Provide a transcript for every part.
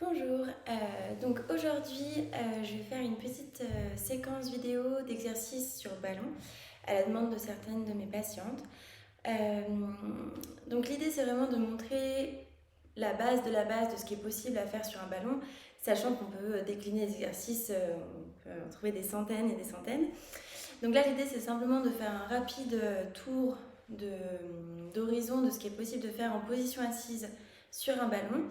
Bonjour, donc aujourd'hui je vais faire une petite séquence vidéo d'exercices sur ballon à la demande de certaines de mes patientes. Donc l'idée c'est vraiment de montrer la base de ce qui est possible à faire sur un ballon, sachant qu'on peut décliner les exercices, on peut en trouver des centaines et des centaines. Donc là l'idée c'est simplement de faire un rapide tour d'horizon de ce qui est possible de faire en position assise sur un ballon.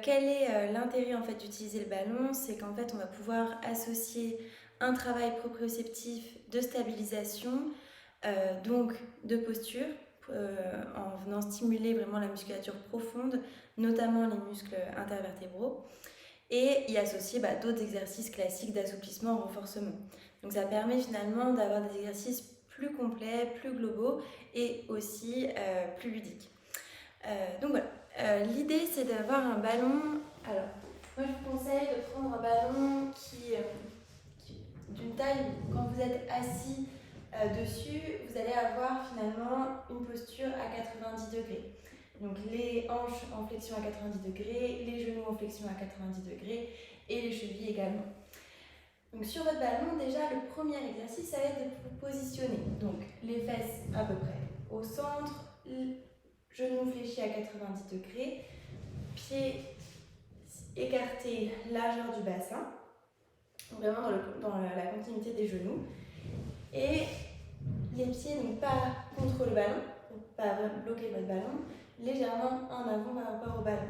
Quel est l'intérêt en fait d'utiliser le ballon? C'est qu'en fait on va pouvoir associer un travail proprioceptif de stabilisation, donc de posture, en venant stimuler vraiment la musculature profonde, notamment les muscles intervertébraux, et y associer d'autres exercices classiques d'assouplissement, renforcement. Donc ça permet finalement d'avoir des exercices plus complets, plus globaux et aussi plus ludiques. Donc voilà, l'idée c'est d'avoir un ballon. Alors, moi je vous conseille de prendre un ballon d'une taille, quand vous êtes assis dessus, vous allez avoir finalement une posture à 90 degrés. Donc les hanches en flexion à 90 degrés, les genoux en flexion à 90 degrés et les chevilles également. Donc sur votre ballon, déjà le premier exercice, ça va être de vous positionner. Donc les fesses à peu près au centre, genoux fléchis à 90 degrés, pieds écartés, largeur du bassin, vraiment dans la continuité des genoux. Et les pieds donc pas contre le ballon, pour pas bloquer votre ballon, légèrement en avant par rapport au ballon.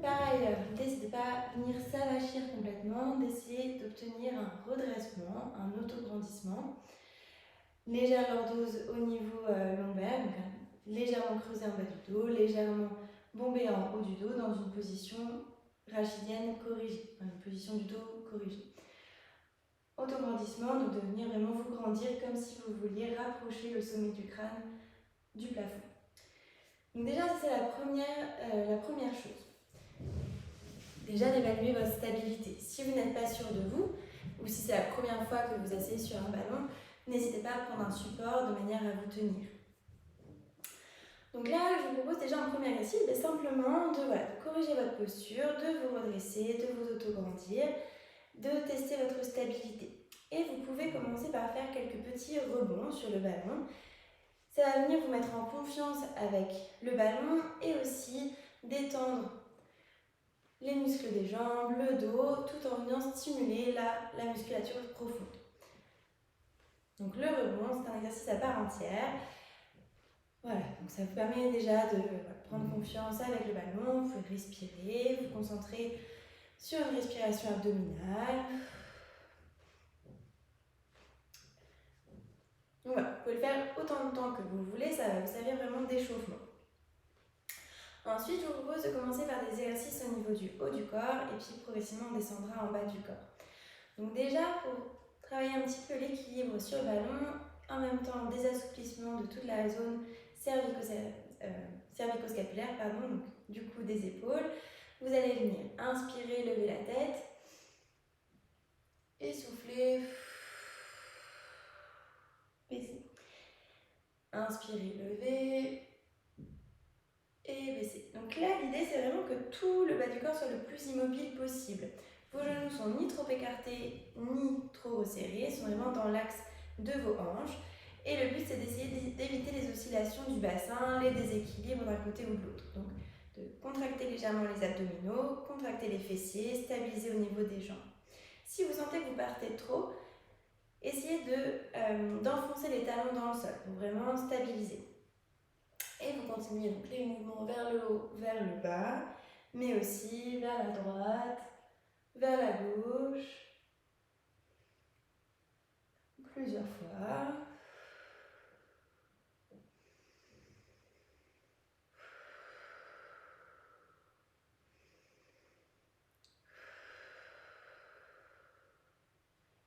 Pareil, l'idée c'est de ne pas venir s'avachir complètement, d'essayer d'obtenir un redressement, un autograndissement. Légère lordose au niveau lombaire, donc légèrement creusé en bas du dos, légèrement bombé en haut du dos dans une position rachidienne corrigée, une position du dos corrigée. Autograndissement, donc de venir vraiment vous grandir comme si vous vouliez rapprocher le sommet du crâne du plafond. Donc déjà, c'est la première chose. Déjà d'évaluer votre stabilité. Si vous n'êtes pas sûr de vous, ou si c'est la première fois que vous asseyez sur un ballon, n'hésitez pas à prendre un support de manière à vous tenir. Donc là, je vous propose déjà un premier exercice, simplement de corriger votre posture, de vous redresser, de vous autograndir, de tester votre stabilité. Et vous pouvez commencer par faire quelques petits rebonds sur le ballon. Ça va venir vous mettre en confiance avec le ballon et aussi détendre les muscles des jambes, le dos, tout en venant stimuler la musculature profonde. Donc le rebond, c'est un exercice à part entière. Voilà, donc ça vous permet déjà de prendre confiance avec le ballon, vous pouvez respirer, vous concentrer sur une respiration abdominale. Donc voilà, vous pouvez le faire autant de temps que vous voulez, ça va vous servir vraiment d'échauffement. Ensuite, je vous propose de commencer par des exercices au niveau du haut du corps et puis progressivement on descendra en bas du corps. Donc déjà, pour travailler un petit peu l'équilibre sur le ballon, en même temps des assouplissements de toute la zone cervicoscapulaire, donc du coup des épaules. Vous allez venir inspirer, lever la tête, essouffler, baisser. Inspirer, lever et baisser. Donc là, l'idée c'est vraiment que tout le bas du corps soit le plus immobile possible. Vos genoux sont ni trop écartés ni trop resserrés, sont vraiment dans l'axe de vos hanches. Et le but c'est d'essayer d'éviter les oscillations du bassin, les déséquilibres d'un côté ou de l'autre. Donc de contracter légèrement les abdominaux, contracter les fessiers, stabiliser au niveau des jambes. Si vous sentez que vous partez trop, essayez d'enfoncer les talons dans le sol pour vraiment stabiliser. Et vous continuez donc les mouvements vers le haut, vers le bas, mais aussi vers la droite, vers la gauche, plusieurs fois.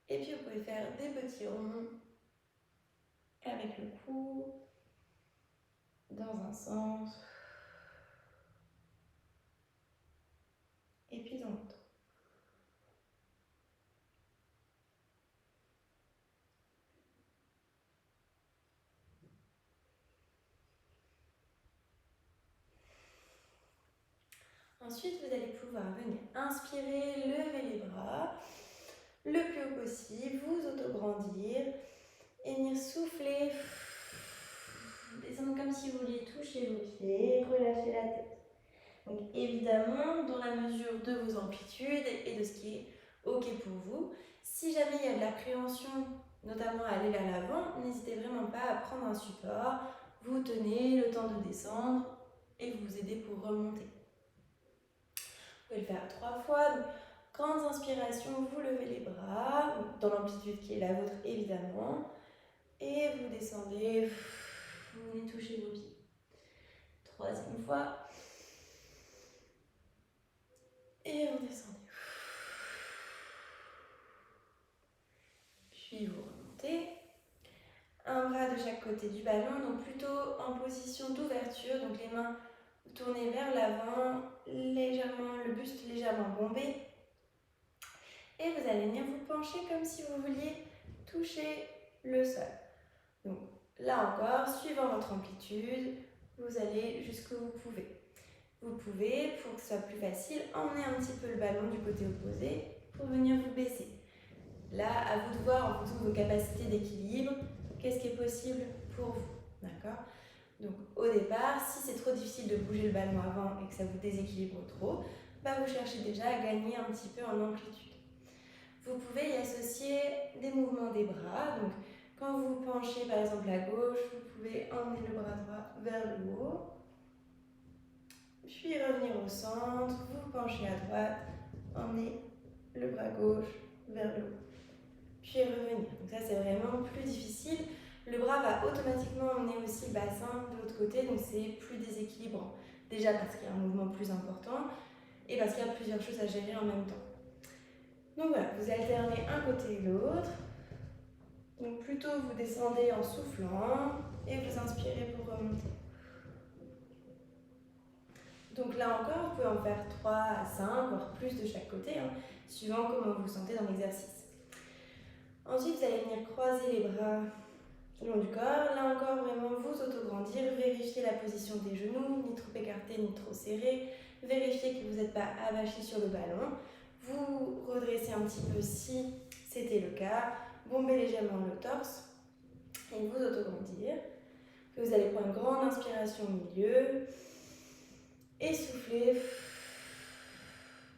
Et puis vous pouvez faire des petits ronds avec le cou, dans un sens, et puis dans l'autre. Ensuite, vous allez pouvoir venir inspirer, lever les bras le plus haut possible, vous auto-grandir et venir souffler, descendre comme si vous vouliez toucher vos pieds, relâcher la tête. Donc évidemment, dans la mesure de vos amplitudes et de ce qui est OK pour vous, si jamais il y a de l'appréhension, notamment à aller vers l'avant, n'hésitez vraiment pas à prendre un support, vous tenez le temps de descendre et vous aider pour remonter. Vous pouvez le faire 3 fois. Donc, grandes inspirations, vous levez les bras, dans l'amplitude qui est la vôtre évidemment, et vous descendez, vous venez toucher vos pieds. 3e fois. Et vous descendez. Puis vous remontez. Un bras de chaque côté du ballon, donc plutôt en position d'ouverture, donc les mains tournées vers l'avant, légèrement, le buste légèrement bombé. Et vous allez venir vous pencher comme si vous vouliez toucher le sol. Donc là encore, suivant votre amplitude, vous allez jusqu'où vous pouvez. Vous pouvez, pour que ce soit plus facile, emmener un petit peu le ballon du côté opposé pour venir vous baisser. Là, à vous de voir en fonction de vos capacités d'équilibre, qu'est-ce qui est possible pour vous. D'accord ? Donc au départ, si c'est trop difficile de bouger le ballon avant et que ça vous déséquilibre trop, vous cherchez déjà à gagner un petit peu en amplitude. Vous pouvez y associer des mouvements des bras. Donc quand vous penchez par exemple à gauche, vous pouvez emmener le bras droit vers le haut. Puis revenir au centre, vous penchez à droite, emmenez le bras gauche vers le haut. Puis revenir. Donc ça c'est vraiment plus difficile. Le bras va automatiquement emmener aussi le bassin de l'autre côté, donc c'est plus déséquilibrant. Déjà parce qu'il y a un mouvement plus important et parce qu'il y a plusieurs choses à gérer en même temps. Donc voilà, vous alternez un côté et l'autre. Donc plutôt vous descendez en soufflant et vous inspirez pour remonter. Donc là encore, vous pouvez en faire 3 à 5, voire plus de chaque côté, suivant comment vous vous sentez dans l'exercice. Ensuite, vous allez venir croiser les bras le long du corps. Là encore, vraiment vous auto-grandir, vérifiez la position des genoux, ni trop écartés, ni trop serrés. Vérifiez que vous n'êtes pas avachi sur le ballon. Vous redressez un petit peu si c'était le cas. Bombez légèrement le torse et vous auto-grandir. Vous allez prendre une grande inspiration au milieu et souffler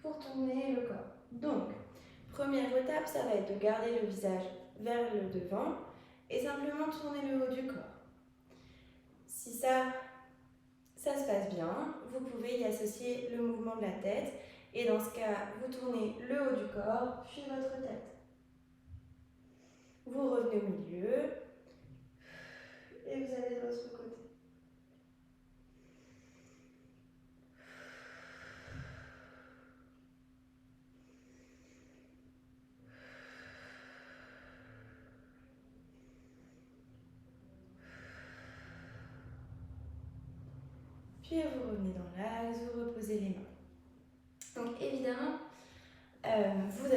pour tourner le corps. Donc, première étape, ça va être de garder le visage vers le devant et simplement tourner le haut du corps. Si ça se passe bien, vous pouvez y associer le mouvement de la tête et dans ce cas, vous tournez le haut du corps puis votre tête. Vous revenez au milieu et vous allez de l'autre côté. Puis vous revenez dans l'axe, vous reposez les mains. Donc évidemment, vous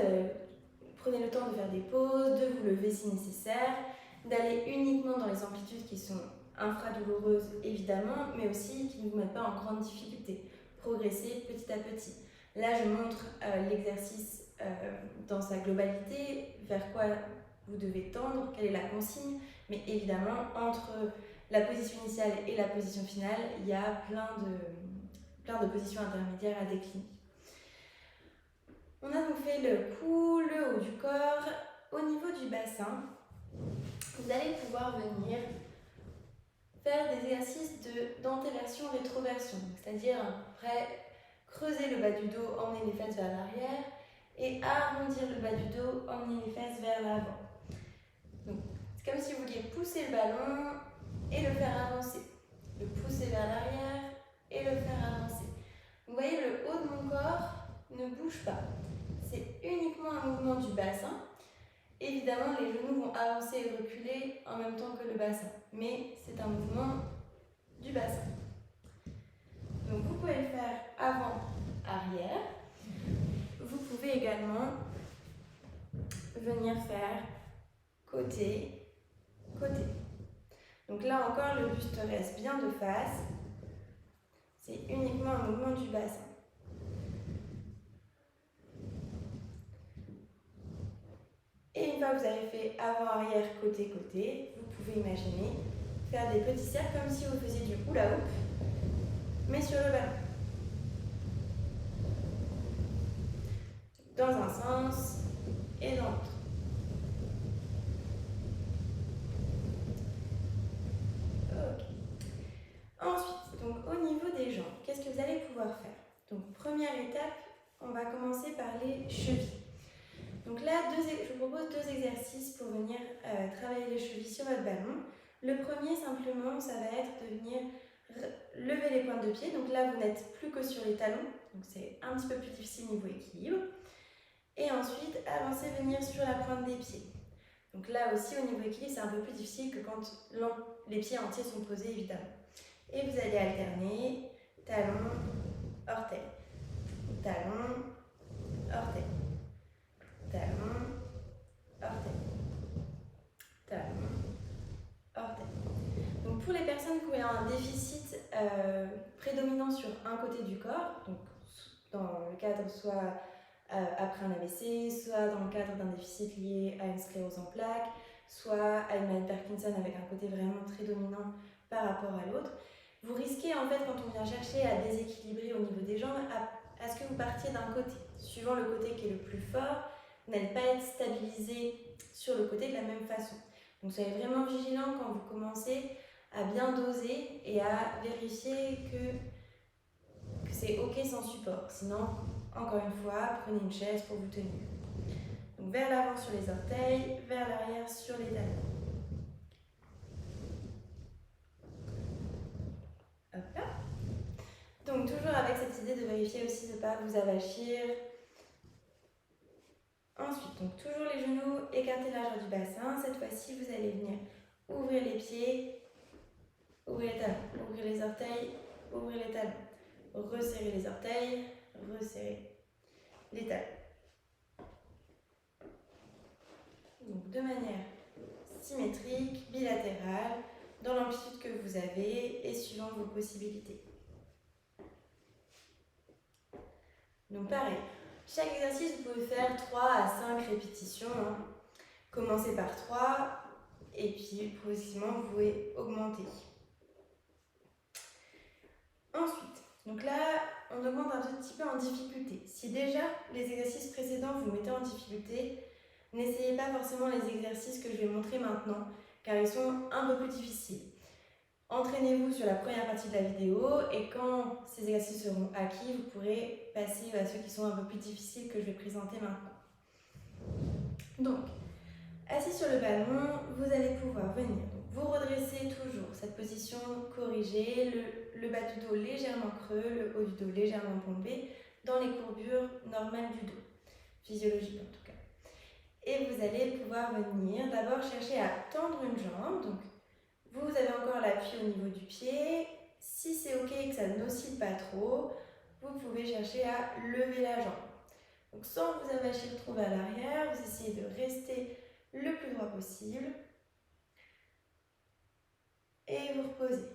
prenez le temps de faire des pauses, de vous lever si nécessaire, d'aller uniquement dans les amplitudes qui sont infradouloureuses évidemment, mais aussi qui ne vous mettent pas en grande difficulté. Progressez petit à petit. Là, je montre l'exercice dans sa globalité, vers quoi vous devez tendre, quelle est la consigne, mais évidemment, entre la position initiale et la position finale, il y a plein de positions intermédiaires à décliner. On a donc fait le cou, le haut du corps. Au niveau du bassin, vous allez pouvoir venir faire des exercices d'antéversion-rétroversion, c'est-à-dire après creuser le bas du dos, emmener les fesses vers l'arrière et arrondir le bas du dos, emmener les fesses vers l'avant. Donc c'est comme si vous vouliez pousser le ballon et le faire avancer, le pousser vers l'arrière et le faire avancer. Vous voyez, le haut de mon corps ne bouge pas. C'est uniquement un mouvement du bassin. Évidemment, les genoux vont avancer et reculer en même temps que le bassin, mais c'est un mouvement du bassin. Donc vous pouvez le faire avant, arrière. Vous pouvez également venir faire côté, côté. Donc là encore, le buste reste bien de face. C'est uniquement un mouvement du bassin. fois que vous avez fait avant-arrière, côté-côté, vous pouvez imaginer faire des petits cercles comme si vous faisiez du hula hoop, mais sur le ballon. Dans un sens et dans l'autre. Ok. Ensuite, donc au niveau des jambes, qu'est-ce que vous allez pouvoir faire? Donc première étape, on va commencer par les chevilles. Donc là, je vous propose 2 exercices pour venir travailler les chevilles sur votre ballon. Le premier, simplement, ça va être de venir lever les pointes de pied. Donc là, vous n'êtes plus que sur les talons, donc c'est un petit peu plus difficile niveau équilibre. Et ensuite, avancer, venir sur la pointe des pieds. Donc là aussi, au niveau équilibre, c'est un peu plus difficile que quand les pieds entiers sont posés, évidemment. Et vous allez alterner talon, orteil, talon, orteil, talon, orteil, talon, orteil. Donc pour les personnes qui ont un déficit prédominant sur un côté du corps, donc dans le cadre soit après un AVC, soit dans le cadre d'un déficit lié à une sclérose en plaques, soit à une maladie de Parkinson avec un côté vraiment très dominant par rapport à l'autre, vous risquez en fait quand on vient chercher à déséquilibrer au niveau des jambes à ce que vous partiez d'un côté. Suivant le côté qui est le plus fort, vous n'allez pas être stabilisé sur le côté de la même façon. Donc soyez vraiment vigilant quand vous commencez à bien doser et à vérifier que c'est ok sans support. Sinon, encore une fois, prenez une chaise pour vous tenir. Donc vers l'avant sur les orteils, vers l'arrière sur les talons. Hop là. Donc toujours avec cette idée de vérifier aussi de ne pas vous avachir. Ensuite, donc toujours les genoux, écartez la largeur du bassin. Cette fois-ci, vous allez venir ouvrir les pieds, ouvrir les talons, ouvrir les orteils, ouvrir les talons. Resserrer les orteils, resserrer les talons. Donc de manière symétrique, bilatérale, dans l'amplitude que vous avez et suivant vos possibilités. Donc pareil, chaque exercice vous pouvez faire 3 à 5 répétitions. Commencez par 3 et puis progressivement vous pouvez augmenter. Ensuite, donc là on augmente un petit peu en difficulté. Si déjà les exercices précédents vous mettez en difficulté, n'essayez pas forcément les exercices que je vais montrer maintenant car ils sont un peu plus difficiles. Entraînez-vous sur la première partie de la vidéo et quand ces exercices seront acquis, vous pourrez passer à ceux qui sont un peu plus difficiles que je vais présenter maintenant. Donc, assis sur le ballon, vous allez pouvoir venir vous redresser toujours, cette position corrigée, le bas du dos légèrement creux, le haut du dos légèrement pompé, dans les courbures normales du dos, physiologiques en tout cas. Et vous allez pouvoir venir d'abord chercher à tendre une jambe, donc vous avez encore l'appui au niveau du pied. Si c'est ok et que ça n'oscille pas trop, vous pouvez chercher à lever la jambe. Donc sans vous avachir trop vers l'arrière, vous essayez de rester le plus droit possible. Et vous reposez.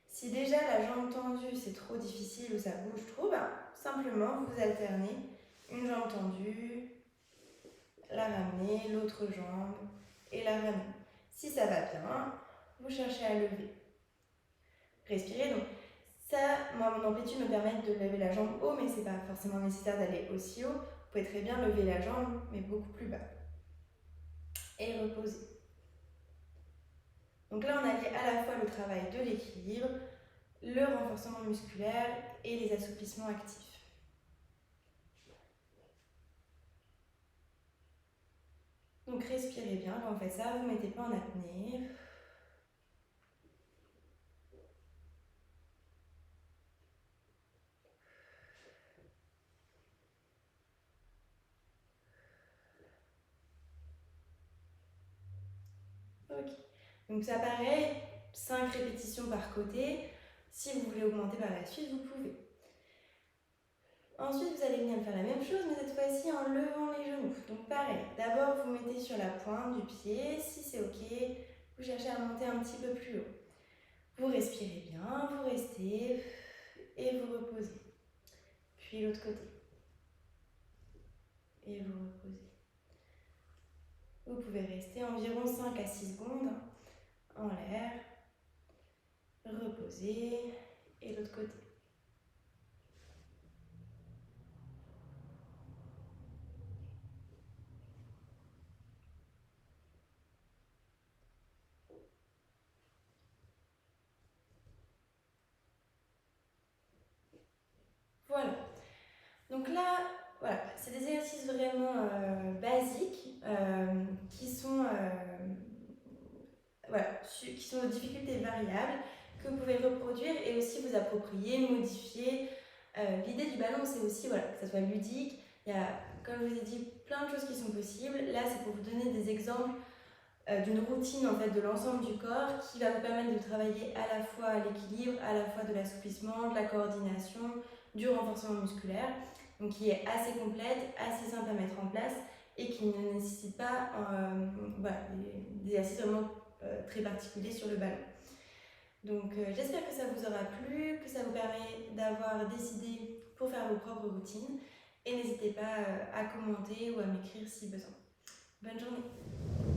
Si déjà la jambe tendue c'est trop difficile ou ça bouge trop, simplement vous alternez une jambe tendue, la ramener, l'autre jambe et la ramener. Si ça va bien, vous cherchez à lever. Respirez, donc ça, moi mon amplitude me permet de lever la jambe haut, mais c'est pas forcément nécessaire d'aller aussi haut. Vous pouvez très bien lever la jambe, mais beaucoup plus bas. Et reposer. Donc là on a lié à la fois le travail de l'équilibre, le renforcement musculaire et les assouplissements actifs. Donc respirez bien, quand vous faites ça, vous ne mettez pas en apnée. Ok. Donc ça paraît 5 répétitions par côté. Si vous voulez augmenter par la suite, vous pouvez. Ensuite, vous allez venir faire la même chose, mais cette fois-ci en levant les genoux. Donc pareil, d'abord vous mettez sur la pointe du pied. Si c'est ok, vous cherchez à monter un petit peu plus haut. Vous respirez bien, vous restez et vous reposez. Puis l'autre côté. Et vous reposez. Vous pouvez rester environ 5 à 6 secondes en l'air, reposer, et l'autre côté. Voilà. Donc là, voilà, c'est des exercices vraiment basiques qui sont voilà, qui sont de difficultés variables que vous pouvez reproduire et aussi vous approprier, modifier. L'idée du ballon, c'est aussi voilà, que ça soit ludique. Il y a, comme je vous ai dit, plein de choses qui sont possibles. Là, c'est pour vous donner des exemples d'une routine en fait, de l'ensemble du corps qui va vous permettre de travailler à la fois l'équilibre, à la fois de l'assouplissement, de la coordination, du renforcement musculaire, donc qui est assez complète, assez simple à mettre en place et qui ne nécessite pas voilà, des exercices vraiment très particuliers sur le ballon. Donc j'espère que ça vous aura plu, que ça vous permet d'avoir des idées pour faire vos propres routines et n'hésitez pas à commenter ou à m'écrire si besoin. Bonne journée!